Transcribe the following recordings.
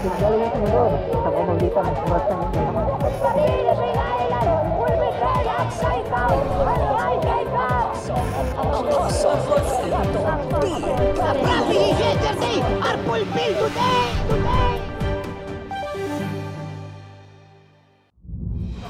galing ng sunod sa pamamagitan ng oras ng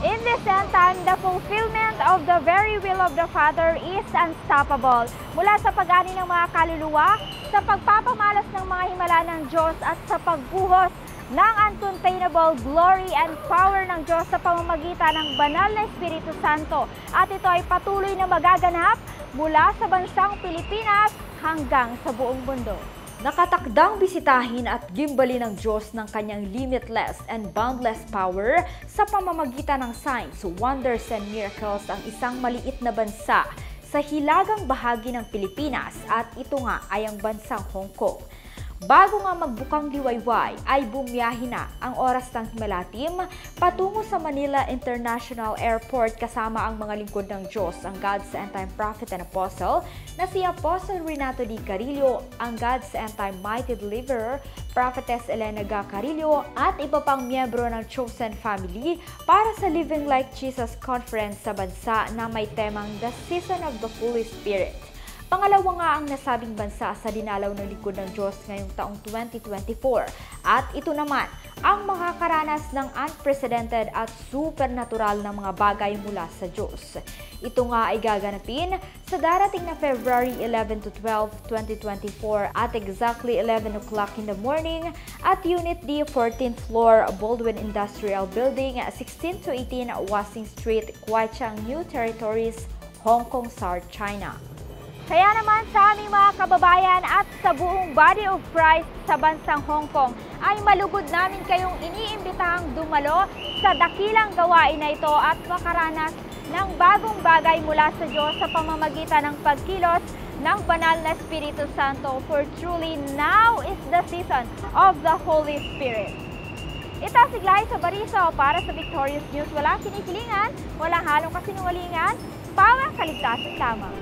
In this end time, the fulfillment of the very will of the Father is unstoppable. Mula sa pag-ani ng mga kaluluwa, sa pagpapamalas ng mga himala ng Diyos at sa pagbuhos ng uncontainable glory and power ng Diyos sa pamamagitan ng banal na Espiritu Santo. At ito ay patuloy na magaganap mula sa bansang Pilipinas hanggang sa buong mundo. Nakatakdang bisitahin at gimbalin ng Diyos ng kanyang limitless and boundless power sa pamamagitan ng signs, wonders, and miracles ang isang maliit na bansa sa hilagang bahagi ng Pilipinas at ito nga ay ang bansang Hong Kong. Bago nga magbukang liwayway ay bumiyahe na ang oras ng Himala Team patungo sa Manila International Airport kasama ang mga lingkod ng Diyos, ang God's End Time Prophet and Apostle na si Apostle Renato D. Carillo, ang God's End Time Mighty Deliverer, Prophetess Elena Ga Carillo at iba pang miyembro ng Chosen Family para sa Living Like Jesus Conference sa bansa na may temang The Season of the Holy Spirit. Pangalawa nga ang nasabing bansa sa dinalaw ng lingkod ng Diyos ngayong taong 2024 at ito naman ang makakaranas ng unprecedented at supernatural na mga bagay mula sa Diyos. Ito nga ay gaganapin sa darating na February 11 to 12, 2024 at exactly 11 o'clock in the morning at Unit D, 14th floor, Baldwin Industrial Building, 16 to 18 Wasing Street, Kwaichang, New Territories, Hong Kong, South China. Kaya naman sa aming mga kababayan at sa buong Body of Christ sa bansang Hong Kong ay malugod namin kayong iniimbitahang dumalo sa dakilang gawain na ito at makaranas ng bagong bagay mula sa Diyos sa pamamagitan ng pagkilos ng banal na Espiritu Santo, for truly now is the season of the Holy Spirit. Itasiglahay sa Bariso para sa Victorious News. Walang kinikilingan, walang halong kasinungalingan, pawang kaligtasan lamang.